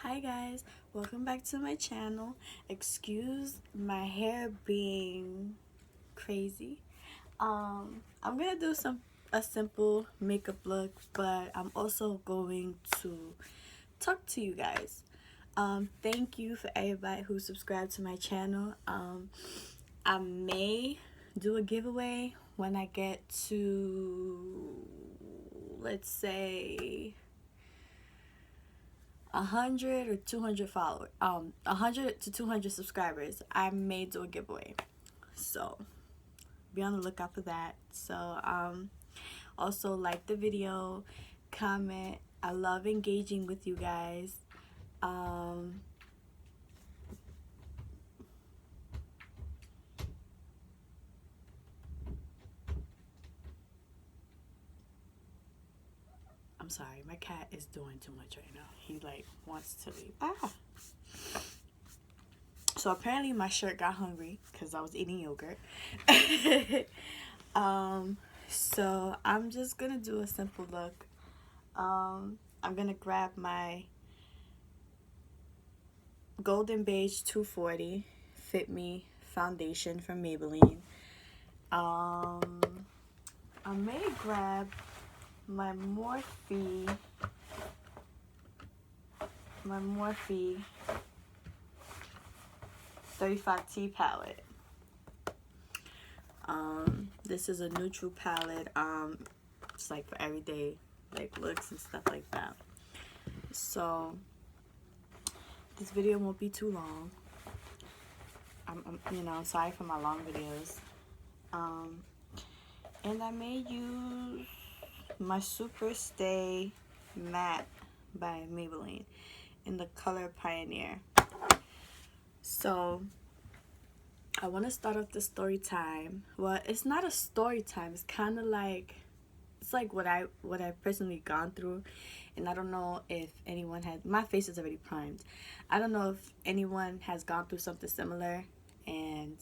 Hi guys, welcome back to my channel. Excuse my hair being crazy. I'm gonna do a simple makeup look, but I'm also going to talk to you guys. Thank you for everybody who subscribed to my channel. I may do a giveaway when I get to, let's say, 100 or 200 followers, 100 to 200 subscribers. I may do a giveaway, so be on the lookout for that. So also like the video, comment. I love engaging with you guys. I'm sorry, my cat is doing too much right now. He like wants to leave. So apparently my shirt got hungry because I was eating yogurt. So I'm just gonna do a simple look. I'm gonna grab my Golden Beige 240 Fit Me foundation from Maybelline. I may grab my Morphe 35T palette. This is a neutral palette. It's like for everyday like looks and stuff like that. So this video won't be too long. I'm sorry for my long videos. And I may use my Super Stay Matte by Maybelline in the color Pioneer. So I want to start off the story time. Well, it's not a story time. It's kind of like, it's like what I've personally gone through, and I don't know if anyone has. My face is already primed. I don't know if anyone has gone through something similar. And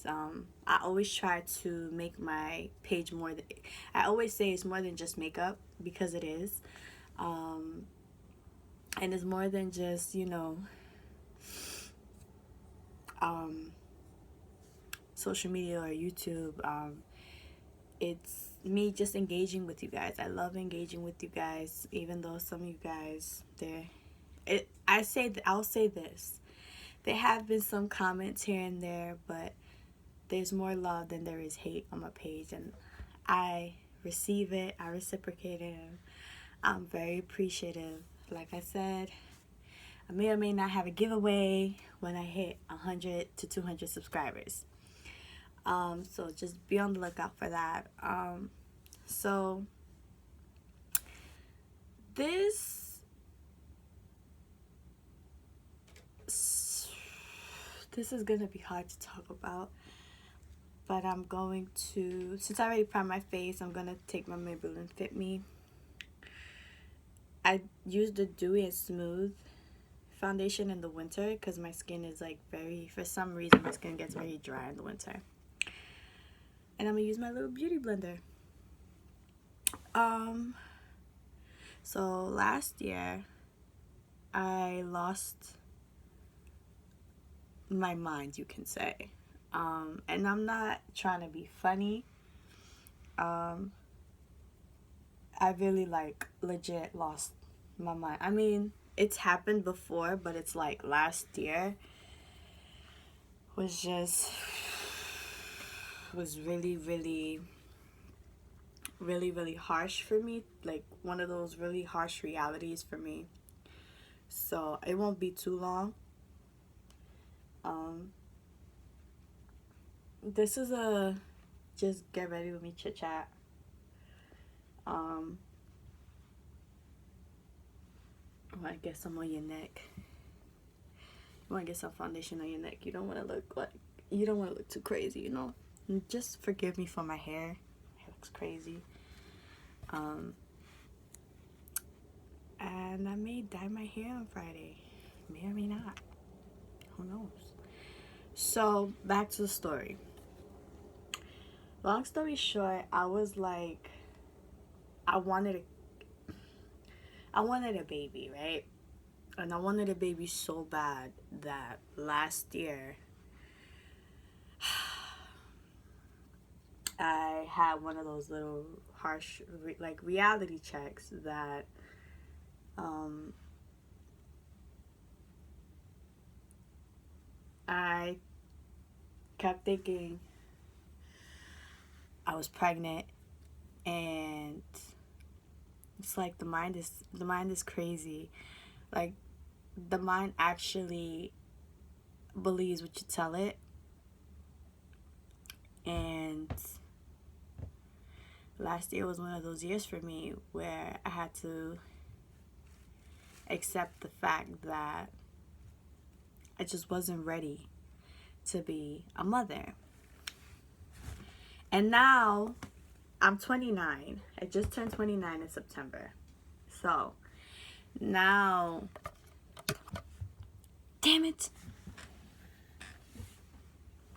I always try to make my page more. I always say it's more than just makeup, because it is. And it's more than just, social media or YouTube. It's me just engaging with you guys. I love engaging with you guys, even though some of you guys, I'll say this. There have been some comments here and there, but there's more love than there is hate on my page, and I receive it, I reciprocate it, and I'm very appreciative. Like I said, I may or may not have a giveaway when I hit 100 to 200 subscribers. So just be on the lookout for that. So this is gonna be hard to talk about, but I'm going to, since I already primed my face, I'm gonna take my Maybelline Fit Me. I use the Dewy and Smooth foundation in the winter because my skin is like for some reason my skin gets very dry in the winter. And I'm gonna use my little beauty blender. So last year I lost my mind, you can say. And I'm not trying to be funny. I really like legit lost my mind. I mean, it's happened before, but it's like last year was really, really, really, really harsh for me. Like one of those really harsh realities for me. So it won't be too long. This is a just get ready with me chit chat. I want to get some on your neck. You want to get some foundation on your neck. You don't want to look too crazy, And just forgive me for my hair. It looks crazy. And I may dye my hair on Friday. May or may not. Who knows? So back to the story. Long story short, I was like, I wanted a baby, right? And I wanted a baby so bad that last year I had one of those little harsh like reality checks that I kept thinking I was pregnant, and it's like the mind is crazy. Like, the mind actually believes what you tell it. And last year was one of those years for me where I had to accept the fact that I just wasn't ready to be a mother. And now I'm 29. I just turned 29 in September. So now, damn it.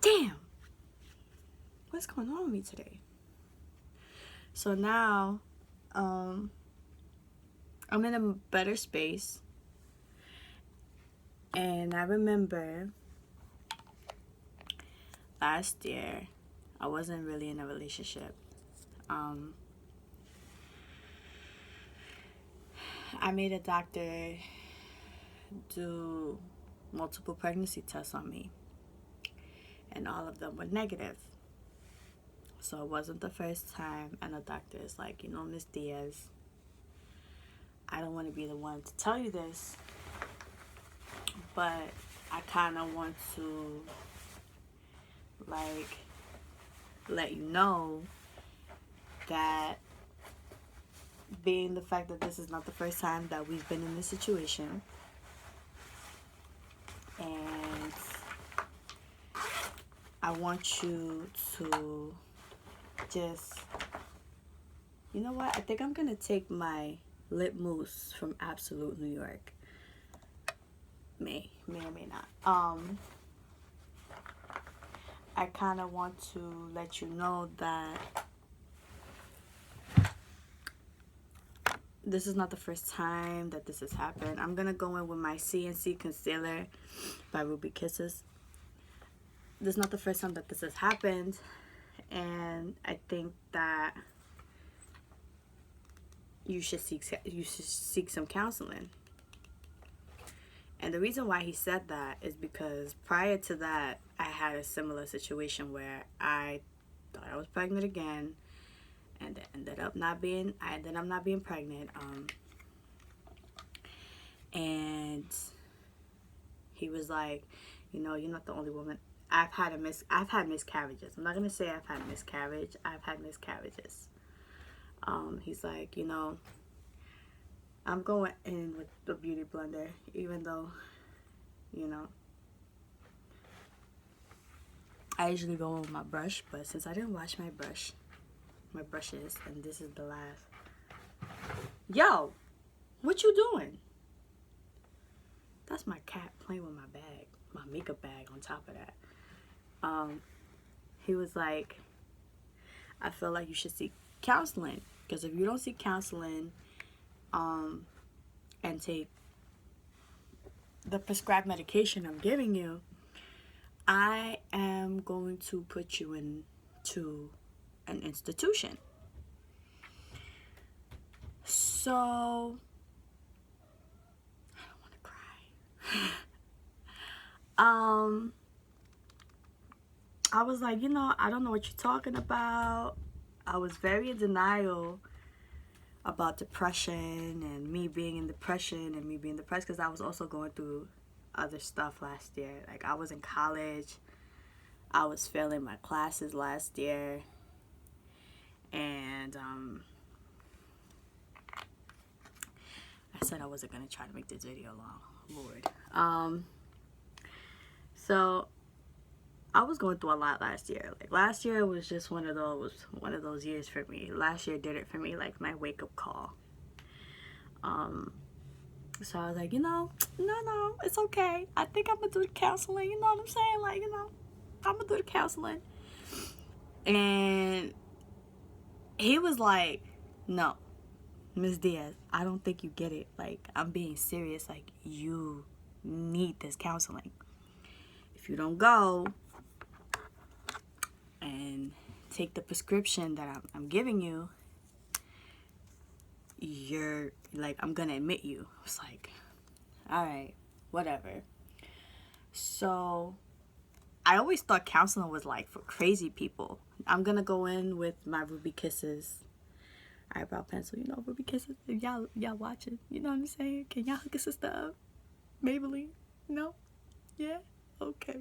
Damn. What's going on with me today? So now, I'm in a better space. And I remember last year, I wasn't really in a relationship. I made a doctor do multiple pregnancy tests on me, and all of them were negative. So it wasn't the first time, and the doctor is like, you know, Miss Diaz, I don't want to be the one to tell you this, but I kind of want to, like, let you know that being the fact that this is not the first time that we've been in this situation, and I want you to just, you know what, I think I'm gonna take my lip mousse from Absolute New York. May or may not. I kind of want to let you know that this is not the first time that this has happened. I'm gonna go in with my CNC concealer by Ruby Kisses. This is not the first time that this has happened, and I think that you should seek some counseling. And the reason why he said that is because prior to that, I had a similar situation where I thought I was pregnant again, and ended up not being pregnant. And he was like, you know, you're not the only woman. I've had miscarriages. I'm not gonna say I've had miscarriage. I've had miscarriages. He's like, you know, I'm going in with the beauty blender, even though, you know, I usually go in with my brush, but since I didn't wash my brushes, and this is the last. Yo, what you doing? That's my cat playing with my bag, my makeup bag on top of that. He was like, I feel like you should seek counseling, because if you don't seek counseling, and take the prescribed medication I'm giving you, I am going to put you into an institution. So I don't want to cry. I was like, you know, I don't know what you're talking about. I was very in denial about depression and me being in depression and me being depressed, because I was also going through other stuff last year. Like, I was in college. I was failing my classes last year. And I said I wasn't going to try to make this video long. Lord. So I was going through a lot last year. Like, last year was just one of those years for me. Last year did it for me, like my wake up call. So I was like, you know, no, it's okay. I think I'm gonna do the counseling. You know what I'm saying? Like, you know, I'm gonna do the counseling. And he was like, no, Miss Diaz, I don't think you get it. Like, I'm being serious. Like, you need this counseling. If you don't go and take the prescription that I'm giving you, you're like, I'm gonna admit you. It's like, all right, whatever. So I always thought counseling was like for crazy people. I'm gonna go in with my Ruby Kisses eyebrow pencil. You know, Ruby Kisses. If y'all watching, you know what I'm saying? Can y'all hook a sister up? Maybelline? No? Yeah? Okay.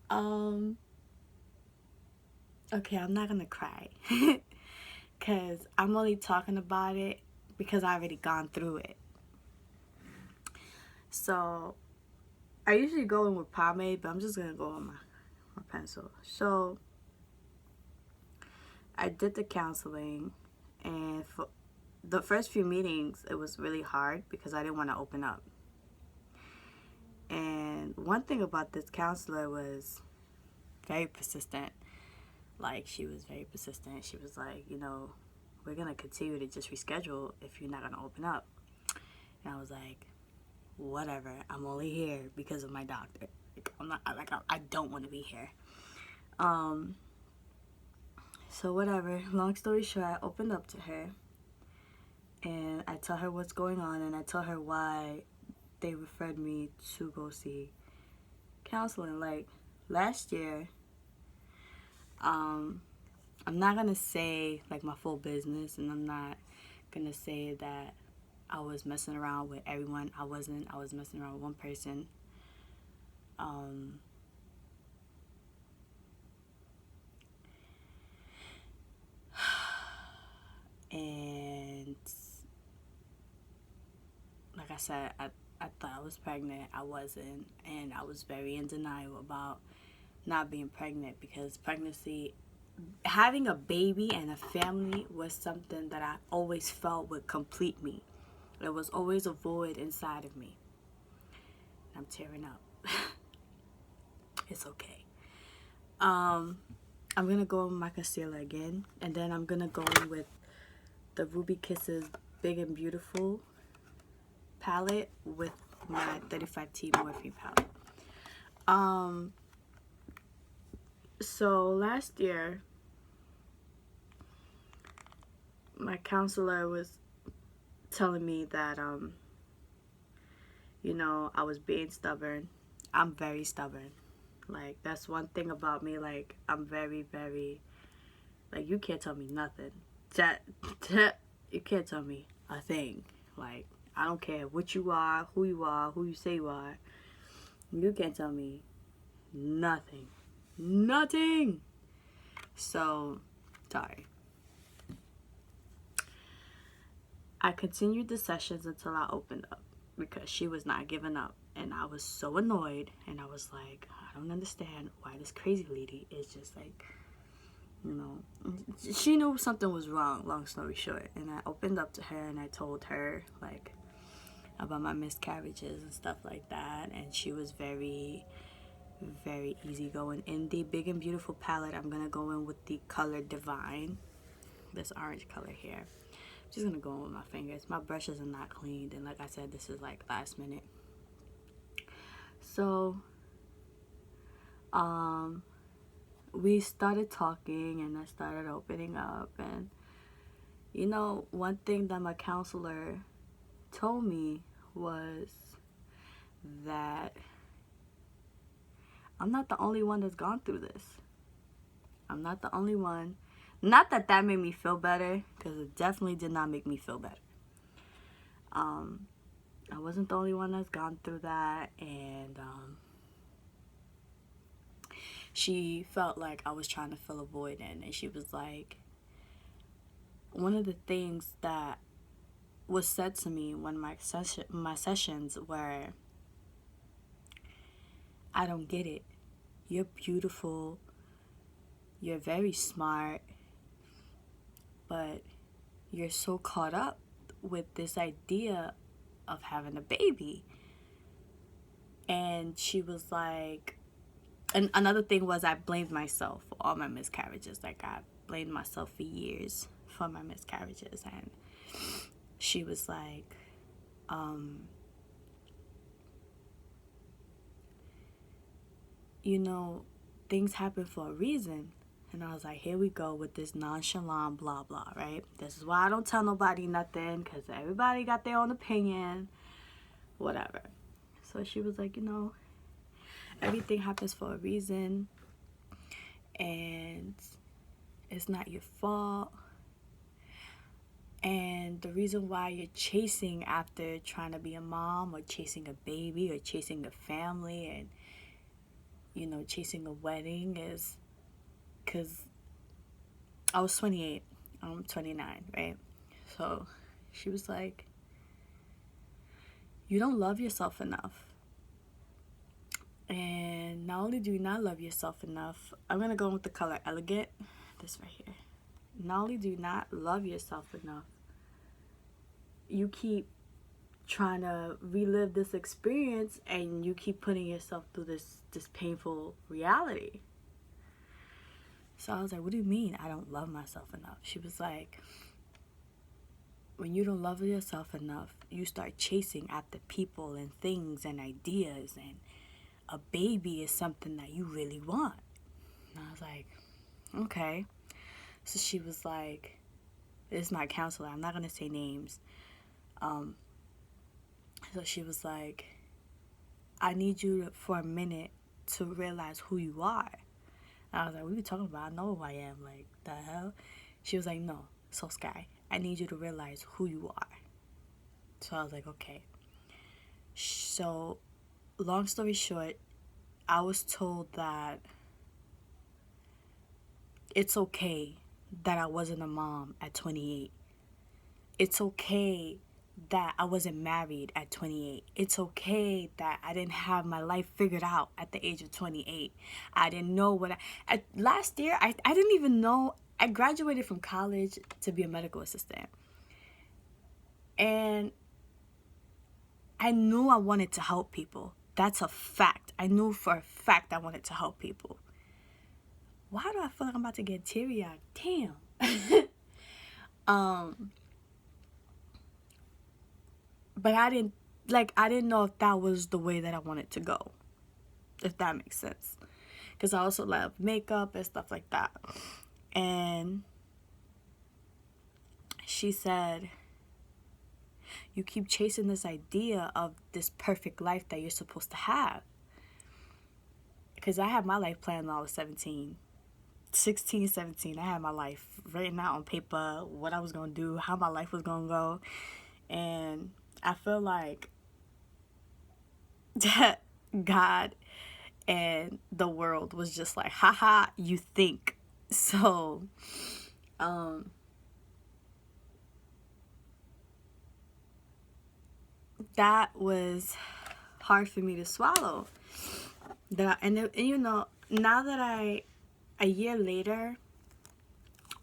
um, okay, I'm not gonna cry. Because I'm only talking about it because I already gone through it. So I usually go in with pomade, but I'm just gonna go with my pencil. So I did the counseling, and for the first few meetings it was really hard because I didn't want to open up. And one thing about this counselor was very persistent. Like, she was very persistent. She was like, you know, we're gonna continue to just reschedule if you're not gonna open up. And I was like, whatever, I'm only here because of my doctor. Like, I'm not, like, I don't want to be here. So whatever, long story short, I opened up to her and I tell her what's going on, and I tell her why they referred me to go see counseling. Like, last year, I'm not gonna say like my full business, and I'm not gonna say that I was messing around with everyone. I wasn't. I was messing around with one person. And like I said, I thought I was pregnant. I wasn't, and I was very in denial about not being pregnant, because pregnancy, having a baby and a family was something that I always felt would complete me. There was always a void inside of me. I'm tearing up. It's okay. I'm gonna go with my concealer again, and then I'm gonna go in with the Ruby Kisses Big and Beautiful palette with my 35T Morphe palette. So last year, my counselor was telling me that, you know, I was being stubborn. I'm very stubborn. Like, that's one thing about me. Like, I'm very, very, like, you can't tell me nothing. You can't tell me a thing. Like, I don't care what you are, who you say you are. You can't tell me nothing. Nothing. So, sorry. I continued the sessions until I opened up, because she was not giving up. And I was so annoyed, and I was like, I don't understand why this crazy lady is just like, you know, she knew something was wrong, long story short. And I opened up to her and I told her, like, about my miscarriages and stuff like that. And she was very, very easygoing. In the Big and Beautiful palette, I'm gonna go in with the color Divine, this orange color here. I'm just gonna go in with my fingers. My brushes are not cleaned, and like I said, this is like last minute. So we started talking, and I started opening up. And you know, one thing that my counselor told me was that I'm not the only one that's gone through this. I'm not the only one. Not that that made me feel better, because it definitely did not make me feel better. I wasn't the only one that's gone through that, and she felt like I was trying to fill a void in. And she was like, one of the things that was said to me when my sessions were, I don't get it. You're beautiful. You're very smart. But you're so caught up with this idea of having a baby. And she was like, and another thing was, I blamed myself for all my miscarriages. Like, blamed myself for years for my miscarriages, and she was like, you know, things happen for a reason. And I was like, here we go with this nonchalant blah blah, right? This is why I don't tell nobody nothing, because everybody got their own opinion, whatever. So she was like, you know, everything happens for a reason, and it's not your fault. And the reason why you're chasing after trying to be a mom, or chasing a baby, or chasing a family, and, you know, chasing a wedding is because I was 28. I'm 29, right? So she was like, you don't love yourself enough. And not only do you not love yourself enough, I'm going to go with the color Elegant. This right here. Not only do you not love yourself enough, you keep trying to relive this experience, and you keep putting yourself through this painful reality. So I was like, what do you mean I don't love myself enough? She was like, when you don't love yourself enough, you start chasing after people and things and ideas, and a baby is something that you really want. And I was like, okay. So she was like, this is my counselor, I'm not going to say names. So she was like, I need you for a minute to realize who you are. And I was like, what are you talking about? I know who I am. Like, the hell? She was like, no. So, Sky, I need you to realize who you are. So I was like, okay. So, long story short, I was told that it's okay that I wasn't a mom at 28. It's okay that I wasn't married at 28. It's okay that I didn't have my life figured out at the age of 28. I didn't know what last year, I didn't even know. I graduated from college to be a medical assistant. And I knew I wanted to help people. That's a fact. I knew for a fact I wanted to help people. Why do I feel like I'm about to get teary-eyed? Damn. But I didn't know if that was the way that I wanted to go, if that makes sense. Because I also love makeup and stuff like that. And she said, you keep chasing this idea of this perfect life that you're supposed to have. Because I had my life planned when I was 16, 17. I had my life written out on paper, what I was going to do, how my life was going to go. And I feel like God and the world was just like, haha, you think. So, that was hard for me to swallow. And you know, now that a year later,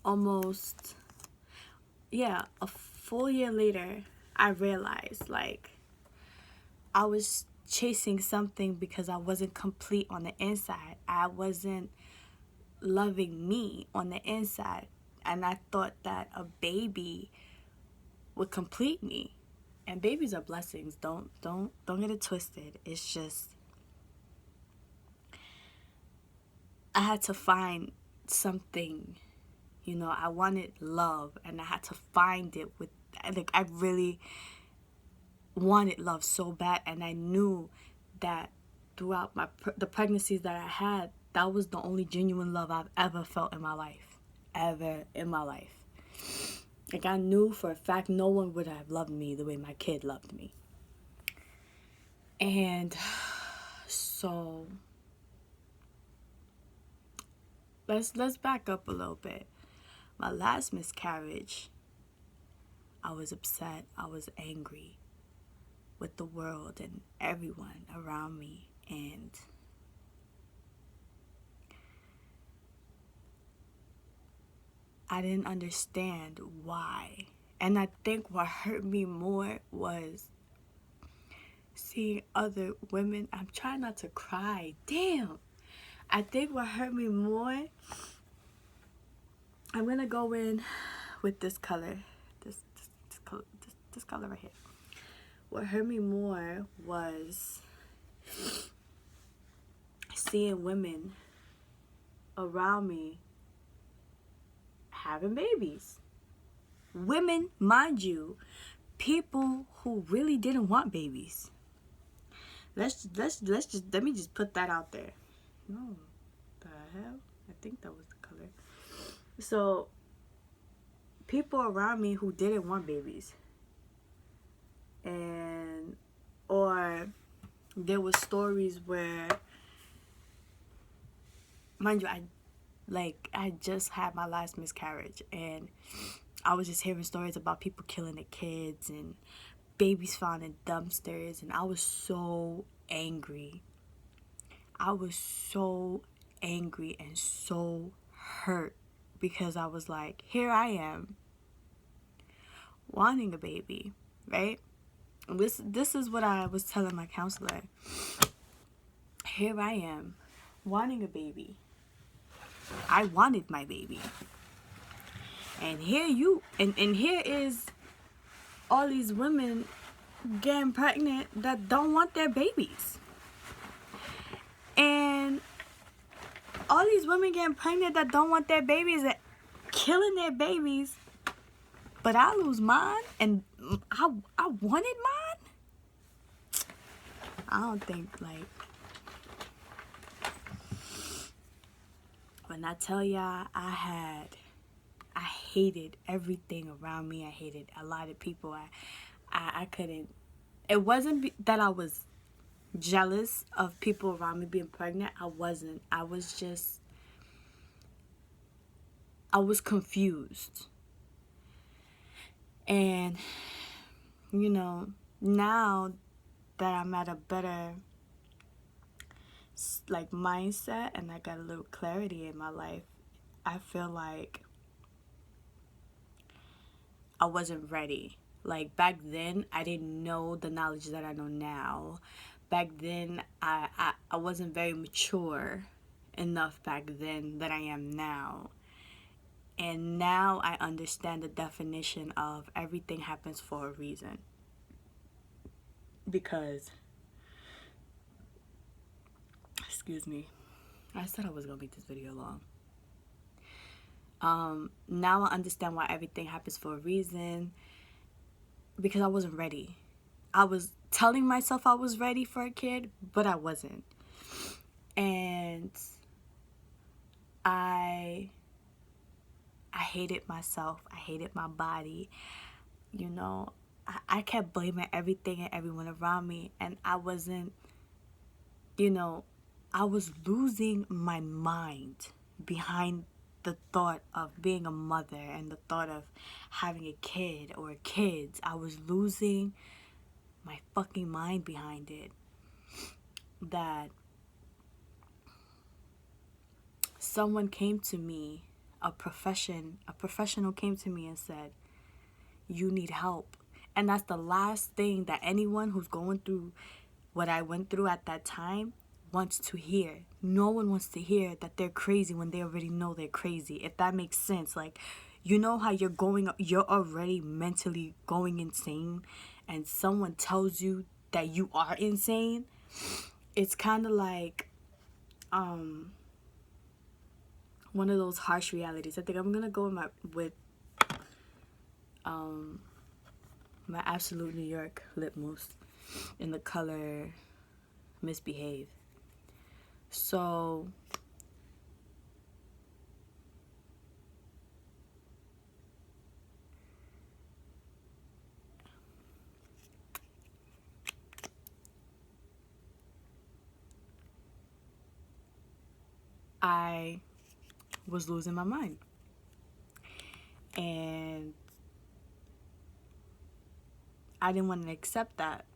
almost, yeah, a full year later, I realized, like, I was chasing something because I wasn't complete on the inside. I wasn't loving me on the inside. And I thought that a baby would complete me. And babies are blessings. Don't get it twisted. It's just, I had to find something, you know. I wanted love, and I had to find it with, like, I really wanted love so bad. And I knew that throughout the pregnancies that I had, that was the only genuine love I've ever felt in my life. Ever in my life. Like, I knew for a fact no one would have loved me the way my kid loved me. And so let's back up a little bit. My last miscarriage, I was upset. I was angry with the world and everyone around me. And I didn't understand why. And I think what hurt me more was seeing other women. I'm trying not to cry. Damn. I think what hurt me more, I'm gonna go in with this color. This color right here. What hurt me more was seeing women around me having babies. Women, mind you, people who really didn't want babies. Let me just put that out there. No, the hell? I think that was the color. So, people around me who didn't want babies. And, or there were stories where, mind you, I just had my last miscarriage, and I was just hearing stories about people killing their kids and babies found in dumpsters, and I was so angry. I was so angry and so hurt because I was like, here I am wanting a baby, right? This is what I was telling my counselor. Here I am wanting a baby. I wanted my baby. And here here is all these women getting pregnant that don't want their babies. And all these women getting pregnant that don't want their babies and killing their babies. But I lose mine and I wanted mine? I don't think, like, when I tell y'all, I hated everything around me. I hated a lot of people. I couldn't. It wasn't that I was jealous of people around me being pregnant. I wasn't. I was confused. And, you know, now that I'm at a better, like, mindset and I got a little clarity in my life, I feel like I wasn't ready. Like, back then, I didn't know the knowledge that I know now. Back then, I wasn't very mature enough back then that I am now. And now I understand the definition of everything happens for a reason. Because, excuse me, I said I was going to make this video long. Now I understand why everything happens for a reason. Because I wasn't ready. I was telling myself I was ready for a kid, but I wasn't. And I hated myself. I hated my body. You know, I kept blaming everything and everyone around me. And I wasn't, you know, I was losing my mind behind the thought of being a mother and the thought of having a kid or kids. I was losing my fucking mind behind it. That someone came to me, a professional came to me and said, you need help. And that's the last thing that anyone who's going through what I went through at that time wants to hear. No one wants to hear that they're crazy when they already know they're crazy, if that makes sense. Like, you know how you're already mentally going insane and someone tells you that you are insane? It's kind of like one of those harsh realities. I think I'm gonna go with my Absolute New York lip mousse in the color Misbehave. So I was losing my mind. And I didn't want to accept that.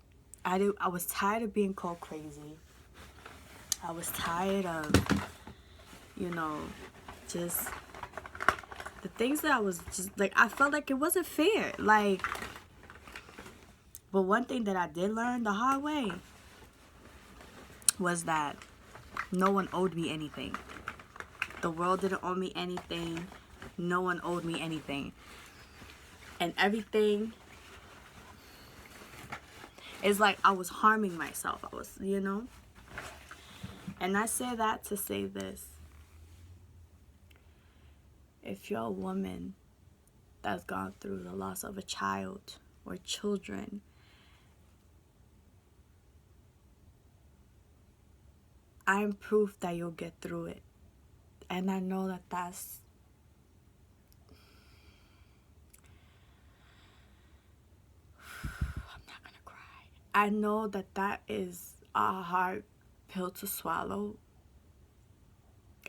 I was tired of being called crazy. I was tired of, you know, just the things that I was just, like, I felt like it wasn't fair. Like, but one thing that I did learn the hard way was that no one owed me anything. The world didn't owe me anything. no one owed me anything. And everything is like I was harming myself. I was, you know. And I say that to say this. If you're a woman that's gone through the loss of a child or children, I'm proof that you'll get through it. And I know that that's I'm not gonna cry. I know that that is a hard pill to swallow.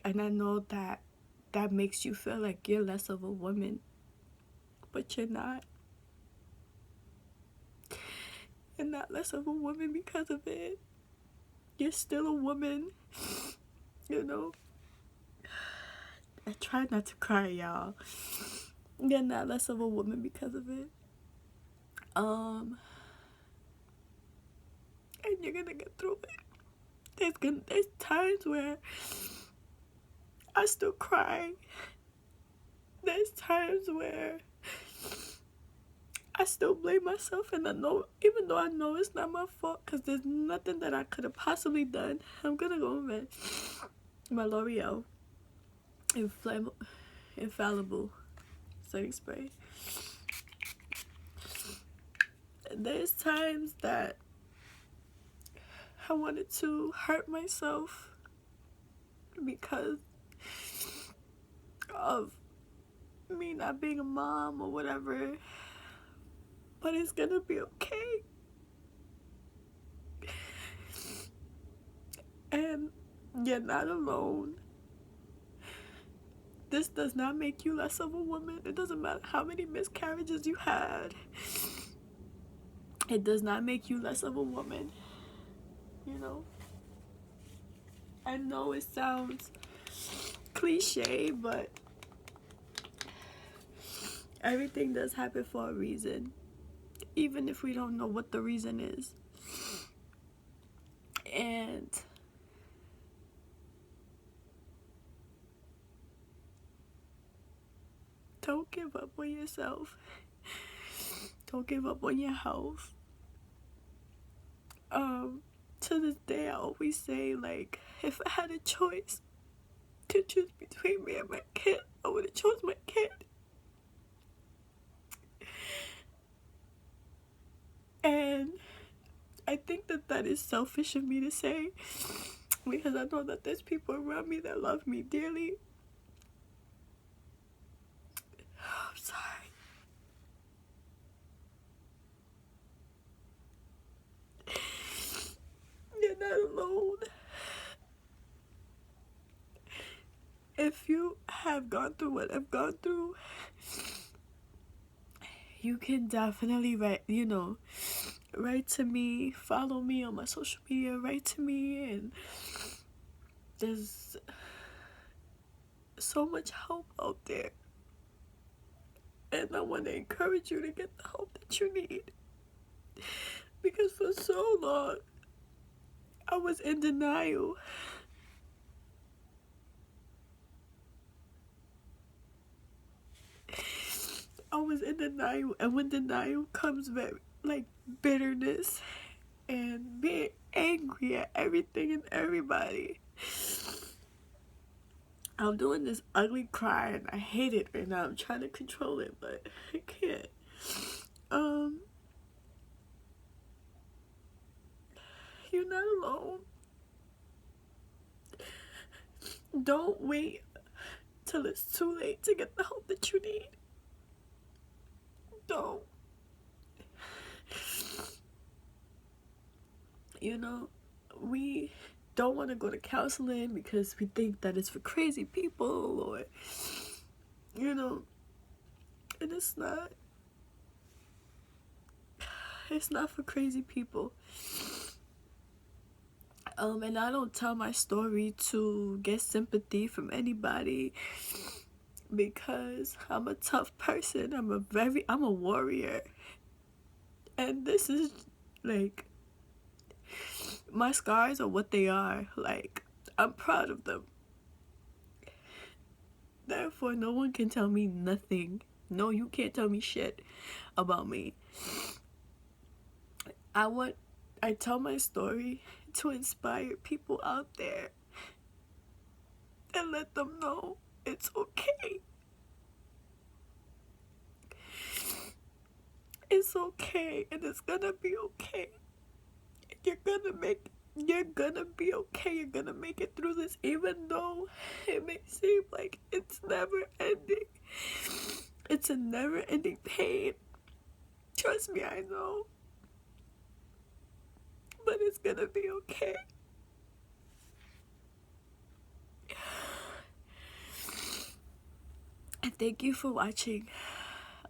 And I know that that makes you feel like you're less of a woman. But you're not. You're not less of a woman because of it. You're still a woman. You know? I try not to cry, y'all. You're not less of a woman because of it. And you're gonna get through it. There's times where I still cry. There's times where I still blame myself, and I know, even though I know it's not my fault, because there's nothing that I could have possibly done. I'm gonna go with my L'Oreal infallible setting spray. There's times that I wanted to hurt myself because of me not being a mom or whatever, but it's gonna be okay. And you're not alone. This does not make you less of a woman. It doesn't matter how many miscarriages you had. It does not make you less of a woman. You know? I know it sounds cliche, but everything does happen for a reason. Even if we don't know what the reason is. And don't give up on yourself. Don't give up on your health. To this day, I always say, like, if I had a choice to choose between me and my kid, I would have chose my kid. And I think that that is selfish of me to say, because I know that there's people around me that love me dearly. I'm sorry. You're not alone. If you have gone through what I've gone through, you can definitely write to me, follow me on my social media, write to me, and there's so much help out there. And I want to encourage you to get the help that you need. Because for so long, I was in denial. I was in denial, and when denial comes very, like, bitterness and being angry at everything and everybody. I'm doing this ugly cry, and I hate it right now. I'm trying to control it, but I can't. You're not alone. Don't wait till it's too late to get the help that you need. Don't. We don't want to go to counseling because we think that it's for crazy people, or, and it's not. It's not for crazy people. And I don't tell my story to get sympathy from anybody, because I'm a tough person. I'm a warrior. And this is, like, my scars are what they are. Like, I'm proud of them. Therefore, no one can tell me nothing. No, you can't tell me shit about me. I tell my story to inspire people out there and let them know it's okay. It's okay, and it's gonna be okay. You're gonna be okay. You're gonna make it through this, even though it may seem like it's never ending. It's a never ending pain. Trust me, I know. But it's gonna be okay. And thank you for watching.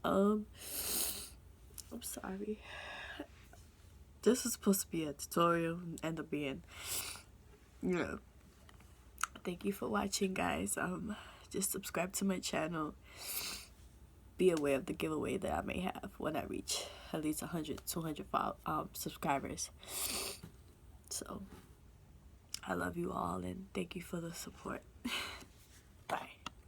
I'm sorry. This was supposed to be a tutorial and end up being, you know. Thank you for watching, guys. Just subscribe to my channel. Be aware of the giveaway that I may have when I reach at least 100, 200 subscribers. So, I love you all and thank you for the support. Bye.